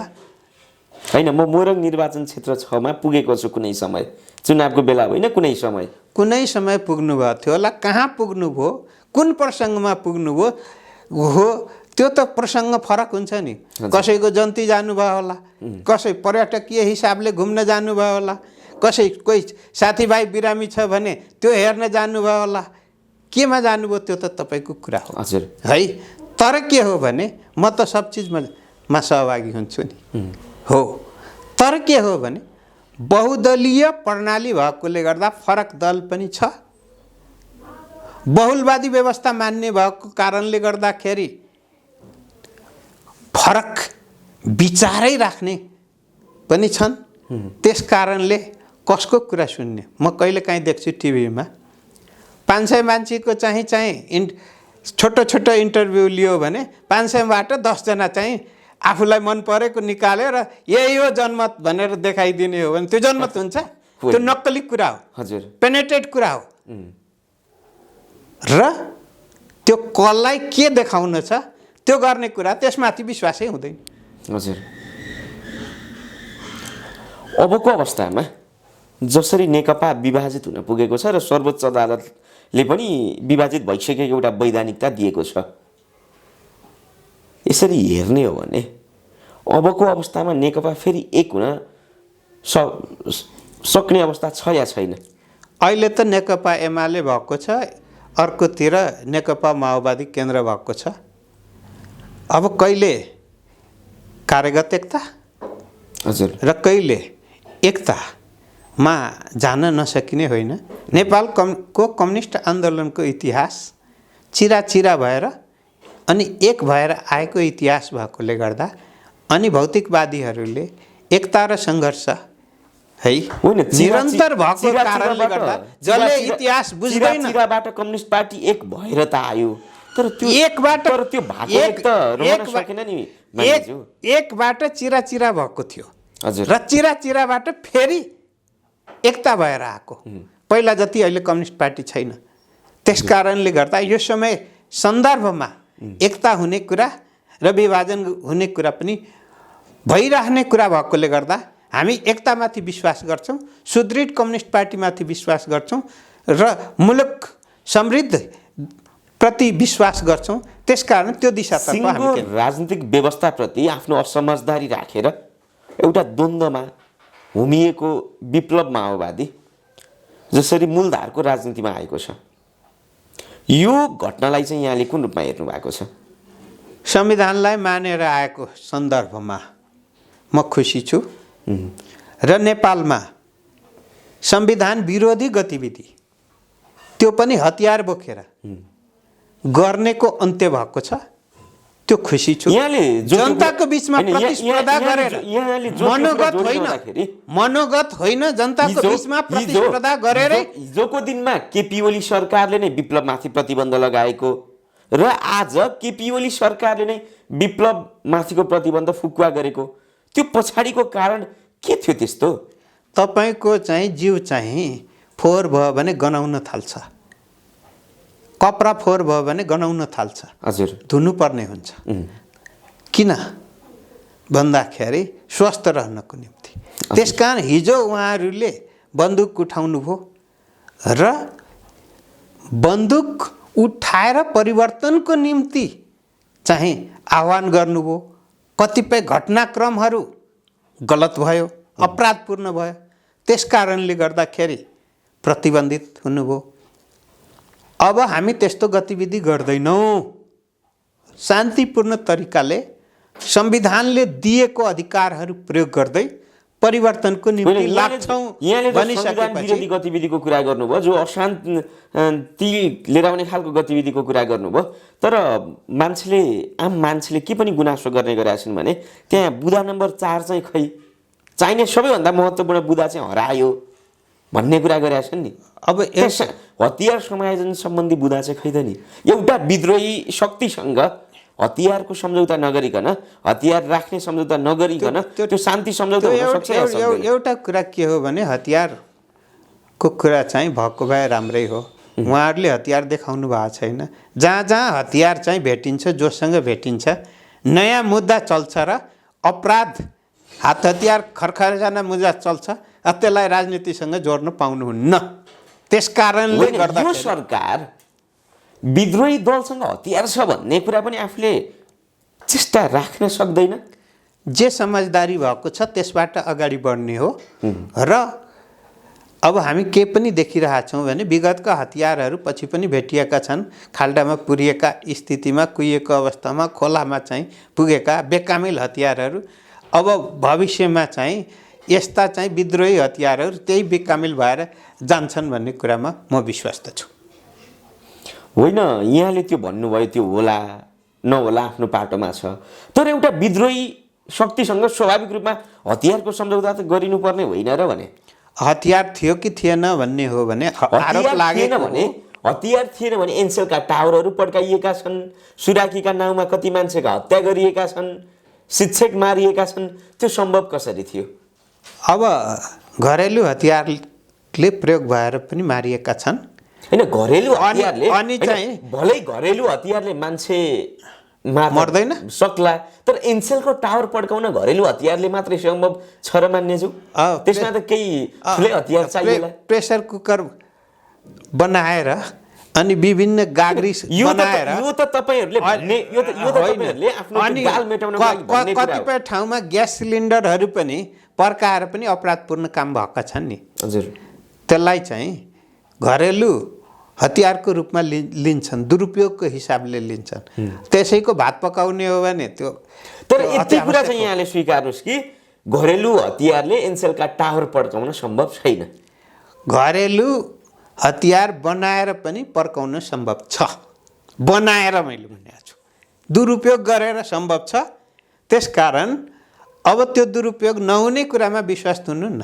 होइन, म मोरङ निर्वाचन क्षेत्र 6 मा पुगेको छु कुनै समय, चुनावको बेला होइन, कुनै समय पुग्नु भएको थियो होला। कहाँ पुग्नुभयो, कुन प्रसङ्गमा पुग्नुभयो हो, त्यो त प्रसङ्ग फरक हुन्छ नि। कसैको जन्ती जानुभयो होला, कसै पर्यटकीय हिसाबले घुम्न जानुभयो होला, कोही साथीभाइ बिरामी छ भने त्यो हेर्न जानुभयो होला, केमा जानुभयो त्यो त तपाईँको कुरा हो हजुर है। तर के हो भने म त सब चिजमा सहभागी हुन्छु नि हो। तर के हो भने बहुदलीय प्रणाली भएकोले गर्दा फरक दल पनि छ, बहुलवादी व्यवस्था मान्ने भएको कारणले गर्दाखेरि फरक विचारै राख्ने पनि छन्। त्यस कारणले कसको कुरा सुन्ने? म कहिलेकाहीँ देख्छु टिभीमा 500 मान्छेको चाहिँ छोटो छोटो इन्टरभ्यू लियो भने 500बाट 10 जना चाहिँ आफूलाई मन परेको निकालेर यही हो जनमत भनेर देखाइदिने हो भने त्यो जनमत हुन्छ? त्यो नक्कली कुरा हो, हजुर पेनेटेड कुरा हो। र त्यो कसलाई के देखाउन छ त्यो गर्ने कुरा, त्यसमाथि विश्वासै हुँदैन। हजुर अबको अवस्थामा जसरी नेकपा विभाजित हुन पुगेको छ र सर्वोच्च अदालतले पनि विभाजित भइसकेको एउटा वैधानिकता दिएको छ, यसरी हेर्ने हो भने अबको अवस्थामा नेकपा फेरि एक हुन सक्ने अवस्था छ या छैन? अहिले त नेकपा एमाले भएको छ, अर्कोतिर नेकपा माओवादी केन्द्र भएको छ। अब कहिले कार्यगत एकता हजुर र कहिले एकतामा जान नसकिने होइन। नेपालको कम्युनिस्ट आन्दोलनको इतिहास चिरा भएर अनि एक भएर आएको इतिहास भएकोले गर्दा अनि भौतिकवादीहरूले एकता र सङ्घर्ष है निरन्तर भएको कारणले गर्दा जसले इतिहास बुझ्दैन, चिराबाट कम्युनिस्ट पार्टी एक भएर त आयो, तर त्यो एकबाट त्यो भाग त रहन सकेन नि मान्छे। एकबाट चिरा भएको थियो हजुर र चिराबाट फेरि एकता भएर आएको। पहिला जति अहिले कम्युनिस्ट पार्टी छैन। त्यस कारणले गर्दा यो समय सन्दर्भमा एकता हुने कुरा र विभाजन हुने कुरा पनि भइराख्ने कुरा भएकोले गर्दा हामी एकतामाथि विश्वास गर्छौँ, सुदृढ कम्युनिस्ट पार्टीमाथि विश्वास गर्छौँ र मुलुक समृद्ध प्रति विश्वास गर्छौँ। त्यसकारण त्यो दिशातर्फ हामी राजनीतिक व्यवस्थाप्रति आफ्नो असमझदारी राखेर एउटा द्वन्द्वमा हुमिएको विप्लव माओवादी जसरी मूलधारको राजनीतिमा आएको छ, यो घटनालाई चाहिँ यहाँले कुन रूपमा हेर्नु भएको छ? संविधानलाई मानेर आएको सन्दर्भमा म खुसी छु र नेपालमा संविधान विरोधी गतिविधि त्यो पनि हतियार बोकेर गर्नेको अन्त्य भएको छ, त्यो खुसी छु। जनताको बीचमा प्रतिस्पर्धा गरेर मनोगत होइन जनताको बीचमा प्रतिस्पर्धा गरेरै हिजोको दिनमा केपी ओली सरकारले नै विप्लवमाथि प्रतिबन्ध लगाएको र आज केपी ओली सरकारले नै विप्लवमाथिको प्रतिबन्ध फुकुवा गरेको, त्यो पछाडिको कारण के थियो त्यस्तो? तपाईँको चाहिँ जिउ चाहिँ फोहोर भयो भने गनाउन थाल्छ, कपडा फोहोर भयो भने गनाउन थाल्छ, हजुर धुनुपर्ने हुन्छ। किन भन्दाखेरि स्वस्थ रहनको निम्ति। त्यसकारण हिजो उहाँहरूले बन्दुक उठाउनु भयो र बन्दुक उठाएर परिवर्तनको निम्ति चाहिँ आह्वान गर्नुभयो। कतिपय घटनाक्रमहरू गलत भयो, अपराधपूर्ण भयो, त्यस कारणले गर्दाखेरि प्रतिबन्धित हुनुभयो। अब हामी त्यस्तो गतिविधि गर्दैनौँ, शान्तिपूर्ण तरिकाले संविधानले दिएको अधिकारहरू प्रयोग गर्दै परिवर्तनको निम्ति लाग्छौँ भनिसकेपछि गतिविधिको कुरा गर्नुभयो, जो अशान्ति लिएर आउने खालको गतिविधिको कुरा गर्नुभयो। तर आम मान्छेले के पनि गुनासो गर्ने गरेका छन् भने त्यहाँ बुँदा नम्बर 4 चाहिँ खै चाहिने सबैभन्दा महत्त्वपूर्ण बुँदा चाहिँ हरायो भन्ने कुरा गरेका छन् नि। अब हतियार समायोजन सम्बन्धी बुँदा चाहिँ खै त नि, एउटा विद्रोही शक्तिसँग हतियारको सम्झौता नगरिकन, हतियार राख्ने सम्झौता नगरिकन त्यो शान्ति सम्झौता हुन सक्छ या सक्दैन? एउटा कुरा के हो भने हतियारको कुरा चाहिँ भएको भए राम्रै हो। उहाँहरूले हतियार देखाउनु भएको छैन। जहाँ जहाँ हतियार चाहिँ भेटिन्छ, जोसँग भेटिन्छ, नयाँ मुद्दा चल्छ र अपराध हात हतियार खर्खरजना मुद्दा चल्छ, त्यसलाई राजनीतिसँग जोड्न पाउनुहुन्न। त्यस कारणले गर्दा यो सरकार विद्रोही दलसँग हतियार छ भन्ने कुरा पनि आफूले चेष्टा राख्न सक्दैन। जे समझदारी भएको छ त्यसबाट अगाडि बढ्ने हो र अब हामी के पनि देखिरहेका छौँ भने विगतका हतियारहरू पछि पनि भेटिएका छन्। खाल्डामा पुरिएका स्थितिमा, कुहिएको अवस्थामा, खोलामा चाहिँ पुगेका बेकामिल हतियारहरू अब भविष्यमा चाहिँ यस्ता चाहिँ विद्रोही हतियारहरू त्यही बेकामिल भएर जान्छन् भन्ने कुरामा म विश्वस्त छु। होइन, यहाँले त्यो भन्नुभयो, त्यो होला नहोला आफ्नो पाटोमा छ, तर एउटा विद्रोही शक्तिसँग स्वाभाविक रूपमा हतियारको सम्झौता त गरिनुपर्ने होइन र भने? हतियार थियो कि थिएन भन्ने हो भने आरोप लागेको भने हतियार थिएन भने एनसेलका टावरहरू पड्काइएका छन्, सुराकीका नाउँमा कति मान्छेका हत्या गरिएका छन्, शिक्षक मारिएका छन्, त्यो सम्भव कसरी थियो? अब घरेलु हतियारले प्रयोग भएर पनि मारिएका छन्। होइन, घरेलु हतियारले अनि चाहिँ भलै घरेलु हतियारले मान्छे मर्दैन सक्ला, तर एनसेलको टावर पड्काउन घरेलु हतियारले मात्रै सम्भव छ र मान्नेछु? त्यसमा त केही ठुलै हतियार चाहिएला। प्रेसर कुकर बनाएर अनि विभिन्न गाग्री बनाएर यो त तपाईहरुले भन्ने यो त तपाईहरुले आफ्नो गाल मेटाउनको लागि भन्ने कुरा हो। कतिपय ठाउँमा ग्यास सिलिन्डरहरू पनि पर्काएर पनि अपराधपूर्ण काम भएका छन् नि। हजुर, त्यसलाई चाहिँ घरेलु हतियारको रूपमा लिन्छन्, दुरुपयोगको हिसाबले लिन्छन्। त्यसैको भात पकाउने हो भने त्यो तर यति कुरा चाहिँ यहाँले स्वीकार्नुस् कि घरेलु हतियारले एनसेलका टावर पड्काउन सम्भव छैन। घरेलु हतियार बनाएर पनि पड्काउन सम्भव छ। बनाएर मैले भनेको छु, दुरुपयोग गरेर सम्भव छ। त्यसकारण अब त्यो दुरुपयोग नहुने कुरामा विश्वास हुनु न।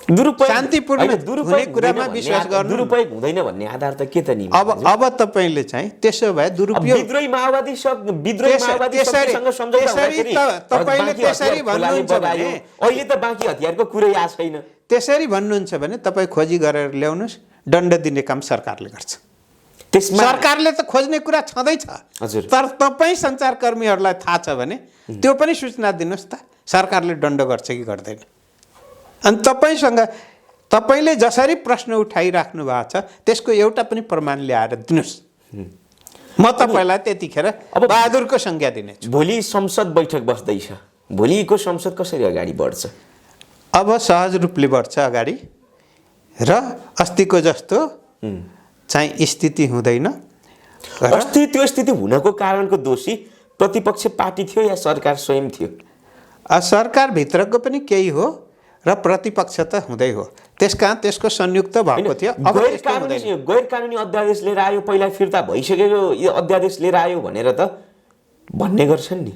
दुरुपयोग शान्तिपूर्ण हुने कुरामा विश्वास गर्नु। दुरुपयोग हुँदैन भन्ने आधार त के त नि? अब तपाईले चाहिँ त्यसो भए दुरुपयोग विद्रोही माओवादी शक्तिसँग सम्झौता हुँदाखेरि तपाईले त्यसरी भन्नुहुन्छ भने अहिले त बाँकी हतियारको कुरै आएको छैन। त्यसरी भन्नुहुन्छ भने तपाई खोजी गरेर ल्याउनुस्, दण्ड दिने काम सरकारले गर्छ। त्यसमा सरकारले त खोज्ने कुरा छँदैछ। हजुर, तर तपाई सञ्चारकर्मीहरूलाई थाहा छ भने त्यो पनि सूचना दिनुस् त, सरकारले दण्ड गर्छ कि गर्दैन। अनि तपाईले जसरी प्रश्न उठाइराख्नु भएको छ त्यसको एउटा पनि प्रमाण ल्याएर दिनुस्। म तपाईलाई त्यतिखेर अब बहादुरको संज्ञा दिनेछु। भोलि संसद बैठक बस्दैछ, भोलिको संसद कसरी अगाडि बढ्छ? अब सहज रूपले बढ्छ अगाडि र अस्तिको जस्तो चाहिँ स्थिति हुँदैन। अस्ति त्यो स्थिति हुनको कारणको दोषी प्रतिपक्ष पार्टी थियो या सरकार स्वयं थियो? सरकारभित्रको पनि केही हो र प्रतिपक्ष त हुँदै हो। त्यसको संयुक्त भएको थियो। गैर कानुनी अध्यादेश लिएर आयो, पहिला फिर्ता भइसकेको यो अध्यादेश लिएर आयो भनेर त भन्ने गर्छन् नि।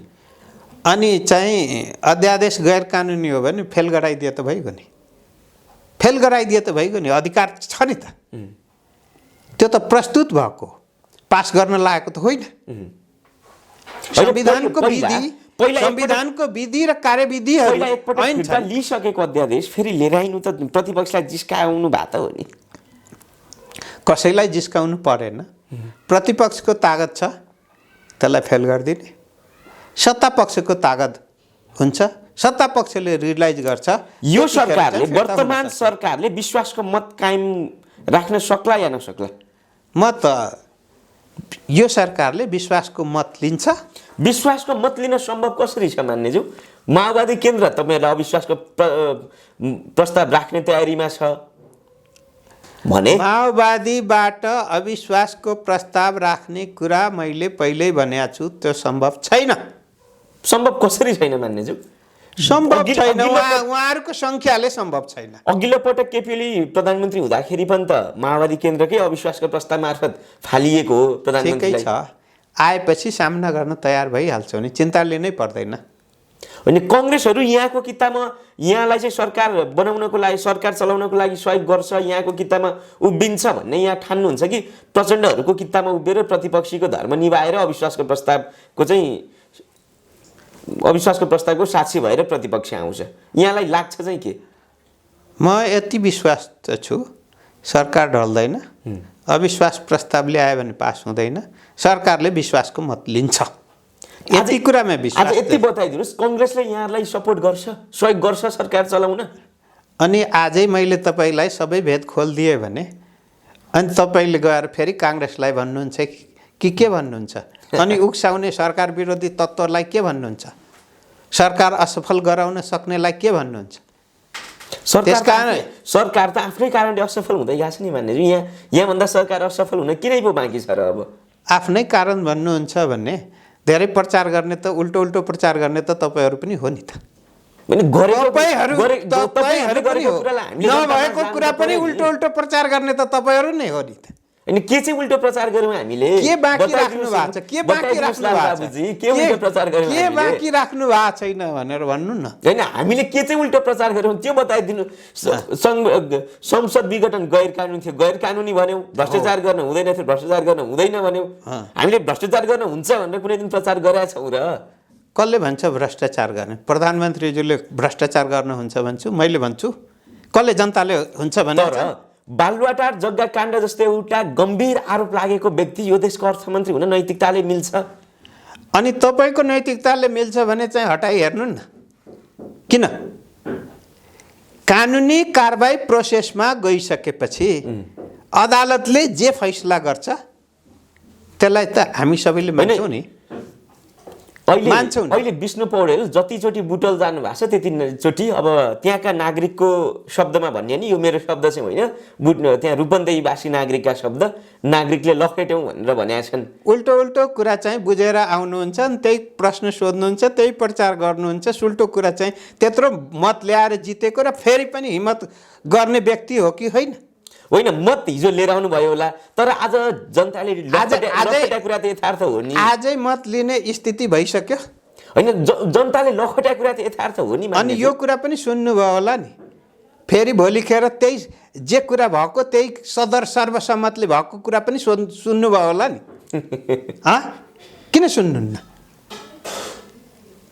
अनि चाहिँ अध्यादेश गैर कानुनी हो भने फेल गराइदिए त भइगयो नि। फेल गराइदिए त भइगयो नि, अधिकार छ नि त। त्यो त प्रस्तुत भएको, पास गर्न लागेको त होइन। संविधानको विधि र कार्यविधिहरू लिइसकेको अध्यादेश फेरि लिएर आइनु त प्रतिपक्षलाई जिस्काउनु भएको त हो नि। कसैलाई जिस्काउनु परेन। प्रतिपक्षको तागत छ त्यसलाई फेल गरिदिने, सत्तापक्षको तागत हुन्छ, सत्तापक्षले रियलाइज गर्छ। यो सरकारले, वर्तमान सरकारले विश्वासको मत कायम राख्न सक्ला या नसक्ला? यो सरकारले विश्वासको मत लिन्छ। विश्वासको मत लिन सम्भव कसरी छ मान्नेज्यू? माओवादी केन्द्र तपाईहरुलाई अविश्वासको प्रस्ताव राख्ने तयारीमा छ भने माओवादीबाट अविश्वासको प्रस्ताव राख्ने कुरा मैले पहिल्यै भनेको छु, त्यो सम्भव छैन। सम्भव कसरी छैन मान्नेज्यू? सम्भव छैन, उहाँहरूको संख्याले सम्भव छैन। अघिल्लो पटक केपीओली प्रधानमन्त्री हुँदाखेरि पनि त माओवादी केन्द्रकै अविश्वासको प्रस्ताव मार्फत फालिएको हो प्रधानमन्त्रीलाई। आएपछि सामना गर्न तयार भइहाल्छ नि, चिन्ता लिनै पर्दैन। अनि कांग्रेसहरू यहाँको कितामा यहाँलाई चाहिँ सरकार बनाउनको लागि, सरकार चलाउनको लागि सहयोग गर्छ, यहाँको कितामा उभिन्छ भन्ने यहाँ ठान्नुहुन्छ कि प्रचण्डहरूको कितामा उभिएर प्रतिपक्षीको धर्म निभाएर अविश्वासको प्रस्तावको साक्षी भएर प्रतिपक्ष आउँछ? यहाँलाई लाग्छ चाहिँ के? म यति विश्वास छु, सरकार ढल्दैन, अविश्वास प्रस्ताव ल्यायो भने पास हुँदैन, सरकारले विश्वासको मत लिन्छ। यति कुरामा विश्वास। आज यति बताइदिनुस्, कांग्रेसले यहाँलाई सपोर्ट गर्छ, सहयोग गर्छ सरकार चलाउन? अनि आजै मैले तपाईलाई सबै भेद खोलिदिएँ भने अनि तपाईले गएर फेरि कांग्रेसलाई भन्नुहुन्छ कि के भन्नुहुन्छ? अनि उक्साउने सरकार विरोधी तत्त्वलाई के भन्नुहुन्छ? सरकार असफल गराउन सक्नेलाई के भन्नुहुन्छ? सरकार त आफ्नै कारणले असफल हुँदै गएको छ नि मान्ने यहाँभन्दा सरकार असफल हुन किनै पो बाँकी छ र अब आफ्नै कारण भन्नुहुन्छ भने धेरै प्रचार गर्ने त उल्टो प्रचार गर्ने त तपाईँहरू पनि हो नि त नभएको कुरा पनि उल्टो प्रचार गर्ने त तपाईँहरू नै हो नि त अनि के चाहिँ उल्टो प्रचार गर्यौं हामीले के बाँकी राख्नु भएको छ के बाँकी राख्नु भएको छ के उल्टो प्रचार गर्यौं के बाँकी राख्नु भएको छैन भनेर भन्नु न हैन हामीले के चाहिँ उल्टो प्रचार गर्यौं त्यो बताइदिनु संसद विघटन गैर कानुनी थियो गैर कानुनी भन्यौ भ्रष्टाचार गर्न हुँदैन थियो भ्रष्टाचार गर्न हुँदैन भन्यौ हामीले भ्रष्टाचार गर्न हुन्छ भनेर कुनै दिन प्रचार गरेका छौं र कसले भन्छ भ्रष्टाचार गर्ने प्रधानमन्त्रीज्यूले भ्रष्टाचार गर्नुहुन्छ भन्छु मैले भन्छु कसले जनताले हुन्छ भने बालुवाटार जग्गा काण्ड जस्तो एउटा गम्भीर आरोप लागेको व्यक्ति यो देशको अर्थमन्त्री हुन नैतिकताले मिल्छ अनि तपाईको नैतिकताले मिल्छ भने चाहिँ हटाई हेर्नु न किन कानुनी कारबाही प्रोसेसमा गइसकेपछि अदालतले जे फैसला गर्छ त्यसलाई त हामी सबैले मान्छौं नि अहिले विष्णु पौडेल जतिचोटि बुटल जानु भएको छ त्यतिचोटि अब त्यहाँका नागरिकको शब्दमा भन्ने नि यो मेरो शब्द चाहिँ होइन त्यहाँ रूपन्देहीवासी नागरिकका शब्द नागरिकले लखेट्यौं भनेर भनेका छन् उल्टो कुरा चाहिँ बुझेर आउनुहुन्छ त्यही प्रश्न सोध्नुहुन्छ त्यही प्रचार गर्नुहुन्छ सुल्टो कुरा चाहिँ त्यत्रो मत ल्याएर जितेको र फेरि पनि हिम्मत गर्ने व्यक्ति हो कि होइन होइन मत हिजो लिएर आउनु भयो होला तर आज जनताले लखटा कुरा त यथार्थ हो नि आजै मत लिने स्थिति भइसक्यो होइन जनताले लखटा कुरा त यथार्थ हो नि अनि यो कुरा पनि सुन्नुभयो होला नि फेरि भोलिखेर त्यही जे कुरा भएको त्यही सदर सर्वसम्मतले भएको कुरा पनि सुन्नुभयो होला नि किन सुन्नुहुन्न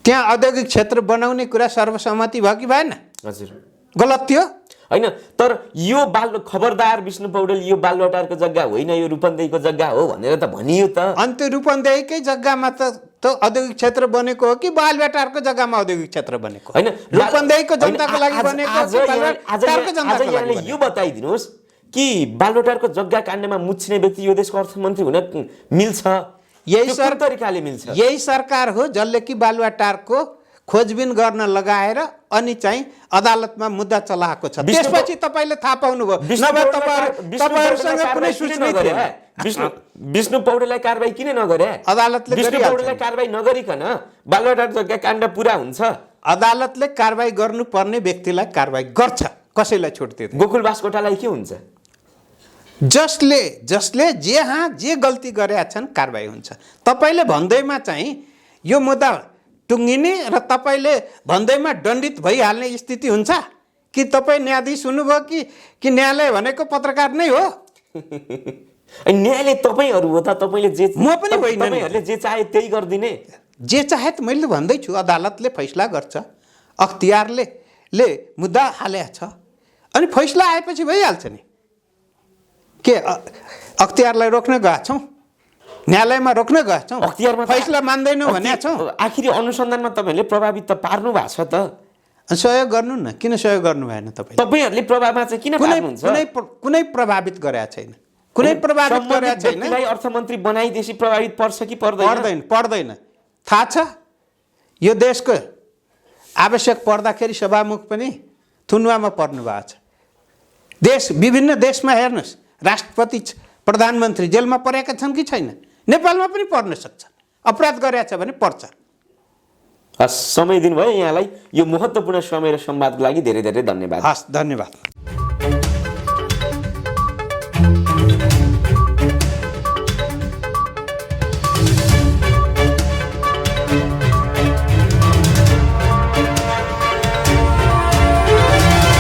त्यहाँ औद्योगिक क्षेत्र बनाउने कुरा सर्वसम्मति भयो कि भएन हजुर गलत थियो हैन तर यो खबरदार विष्णु पौडेल यो बालुवाटारको जग्गा होइन यो रूपन्देहीको जग्गा हो भनेर त भनियो त अनि त्यो रूपन्देहीकै जग्गामा त औद्योगिक क्षेत्र बनेको हो कि बालुवाटारको जग्गामा औद्योगिक क्षेत्र बनेको हैन रूपन्देहीको जनताको लागि बनेको हो कि बालुवाटारको जनताको लागि यो बताइदिनुस् कि बालुवाटारको जग्गा काण्डमा मुछिने व्यक्ति यो देशको अर्थमन्त्री हुन मिल्छ यही तरिकाले मिल्छ यही सरकार हो जसले कि बालुवाटारको खोजबिन गर्न लगाएर अनि चाहिँ अदालतमा मुद्दा चलाएको छ त्यसपछि तपाईले थाहा पाउनुभयो नभए तपाईहरुसँग कुनै सूचना थिएन विष्णु पौडेललाई कारबाही किन नगरे अदालतले विष्णु पौडेललाई कारबाही नगरिकन बालुवाटार जग्गा काण्ड पुरा हुन्छ अदालतले कारबाही गर्नुपर्ने व्यक्तिलाई कारबाही गर्छ कसैलाई छुट दिँदैन गोकुल बास्कोटालाई के हुन्छ जसले जे गल्ती गरेका छन् कारबाही हुन्छ तपाईले भन्दैमा चाहिँ यो मुद्दा टुङ्गिने र तपाईले भन्दैमा दण्डित भइहाल्ने स्थिति हुन्छ कि तपाई न्यायाधीश हुनुभयो कि न्यायालय भनेको पत्रकार नै हो न्यायालय तपाईहरु हो त तपाईले जे म पनि होइन तपाईहरुले जे चाहे त्यही गर्दिने जे चाहे त मैले भन्दै छु अदालतले फैसला गर्छ अख्तियारले मुद्दा हालेको छ अनि फैसला आएपछि भइहाल्छ नि के अख्तियारलाई रोक्न गएका छौं न्यायालयमा रोक्न गएका छौं अख्तियारमा फैसला मान्दैनौ भनेका छौं आखिरी अनुसन्धानमा तपाईहरुले प्रभावित त पार्नु भएको छ त सहयोग गर्नु न किन सहयोग गर्नु भएन तपाईहरुले प्रभावमा चाहिँ किन पार्नुहुन्छ कुनै प्रभावित गरेका छैन कुनै प्रभावित गरेका छैन व्यक्तिलाई अर्थमन्त्री बनाइदिएपछि प्रभावित पर्छ कि पर्दैन पर्दैन थाहा छ यो देशको आवश्यक पर्दाखेरि सभामुख पनि थुनुवामा पर्नु भएको छ विभिन्न देशमा हेर्नुस् राष्ट्रपति प्रधानमन्त्री जेलमा परेका छन् कि छैन नेपालमा पनि पर्न सक्छ अपराध गरेका छ भने पर्छ समय दिनुभयो यहाँलाई यो महत्त्वपूर्ण समय र संवादको लागि धेरै धेरै धन्यवाद हस् धन्यवाद